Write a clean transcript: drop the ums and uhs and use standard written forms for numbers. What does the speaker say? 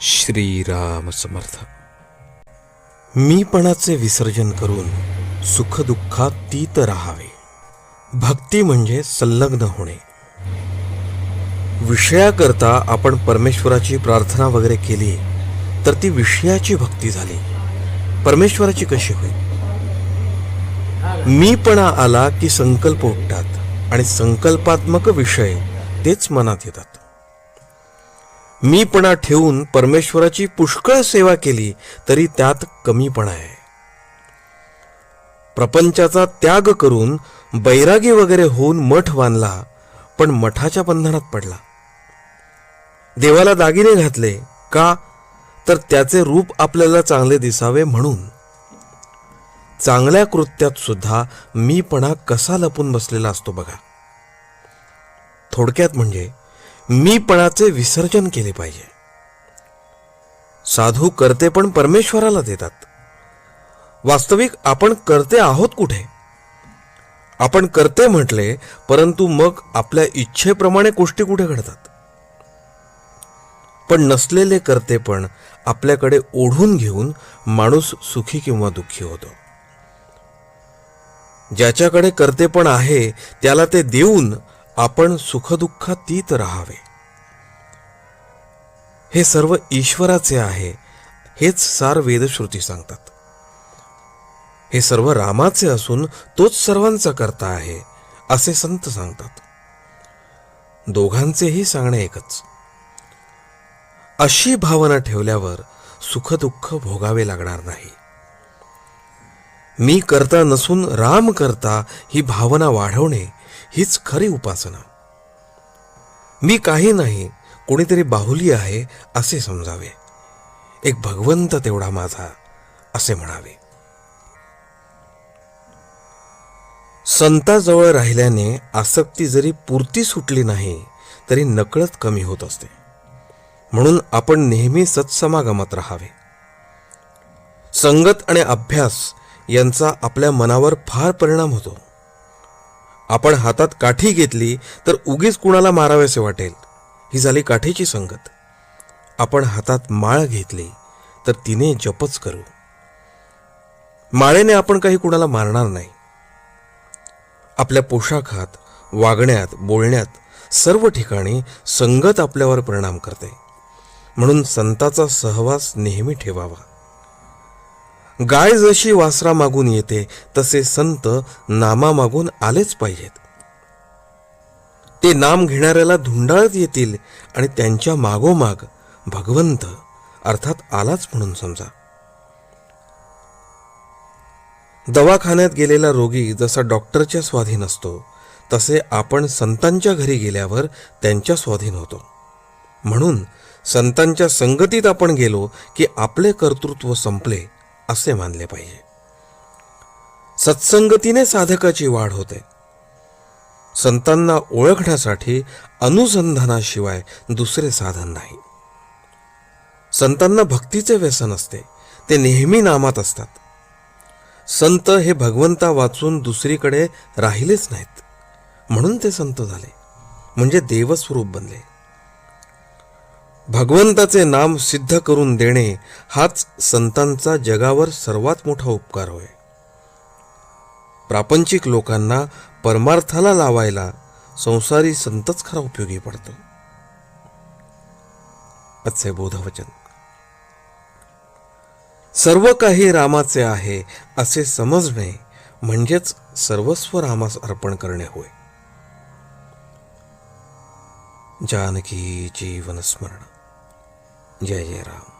श्रीराम समर्थ. मीपणाचे विसर्जन करून सुखदुःखात तीत राहावे. भक्ती म्हणजे संलग्न होणे. विषयाकरता आपण परमेश्वराची प्रार्थना वगैरे केली तर ती विषयाची भक्ती झाली, परमेश्वराची कशी होईल? मीपणा आला की संकल्प उठतात आणि संकल्पात्मक विषय तेच मनात येतात. मीपणा ठेवून परमेश्वराची पुष्कळ सेवा केली तरी त्यात कमीपणा आहे. प्रपंचाचा त्याग करून बैरागी वगैरे होऊन मठ बांधला, पण मठाच्या बंधनात पडला. देवाला दागिने घातले का? तर त्याचे रूप आपल्याला चांगले दिसावे म्हणून. चांगल्या कृत्यात सुद्धा मीपणा कसा लपून बसलेला असतो बघा. थोडक्यात म्हणजे मीपणाचे विसर्जन केले पाहिजे. साधू करते पण परमेश्वराला देतात. वास्तविक आपण करते आहोत कुठे? आपण करते म्हटले, परंतु मग आपल्या इच्छेप्रमाणे गोष्टी कुठे घडतात? पण नसलेले करते पण आपल्याकडे ओढून घेऊन माणूस सुखी किंवा दुःखी होतो. ज्याच्याकडे करते पण आहे त्याला ते देऊन आपण सुखदुःखातीत राहावे. हे सर्व ईश्वराचे आहे, हेच सार वेदश्रुती सांगतात. हे सर्व रामाचे असून तोच सर्वांचा करता आहे असे संत सांगतात. दोघांचेही सांगणे एकच. अशी भावना ठेवल्यावर सुखदुःख भोगावे लागणार नाही. मी करता नसून राम करता ही भावना वाढवणे हीच खरी उपासना. मी काही नाही, कोणीतरी बाहुली आहे असे समजावे. एक भगवंत तेवढा माझा असे म्हणावे. संताजवळ राहिल्याने आसक्ती जरी पुरती सुटली नाही तरी नकळत कमी होत असते. म्हणून आपण नेहमी सत्समागमात राहावे. संगत आणि अभ्यास यांचा आपल्या मनावर फार परिणाम होतो. आपण हातात काठी घेतली तर उगीच कुणाला मारावेसे वाटेल, ही झाली काठीची संगत. आपण हातात माळ घेतली तर तिने जपच करू. माळेने आपण काही कुणाला मारणार नाही. आपल्या पोशाखात, वागण्यात, बोलण्यात सर्व ठिकाणी संगत आपल्यावर परिणाम करते. म्हणून संताचा सहवास नेहमी ठेवावा. गाय जशी वासरा मागून येते तसे संत नामा मागून आलेच पाहिजेत. ते नाम घेणाऱ्याला धुंडाळत येतील आणि त्यांच्या मागोमाग भगवंत अर्थात आलाच म्हणून समजा. दवाखान्यात गेलेला रोगी जसा डॉक्टरच्या स्वाधीन असतो तसे आपण संतांच्या घरी गेल्यावर त्यांच्या स्वाधीन होतो. म्हणून संतांच्या संगतीत आपण गेलो की आपले कर्तृत्व संपले असे मानले पाहिजे. सत्संगतीने साधकाची वाढ होते. संतांना ओळखण्यासाठी अनुसंधानाशिवाय दुसरे साधन नाही. संतांना भक्तीचे व्यसन असते, ते नेहमी नामात असतात. संत हे भगवंता वाचून दुसरीकडे राहिलेच नाहीत, म्हणून ते संत झाले, म्हणजे देवस्वरूप बनले. भगवंताचे नाम सिद्ध करून देणे हाच संतांचा जगावर सर्वात मोठा उपकार होय. प्रापंचिक लोकांना परमार्थाला लावायला संसारी संतच खरा उपयोगी पडतो. आजचे बोधवचन. सर्व काही रामाचे आहे असे समजणे म्हणजेच सर्वस्व रामास अर्पण करणे होय. जानकी जीवन स्मरण. जय जय राम.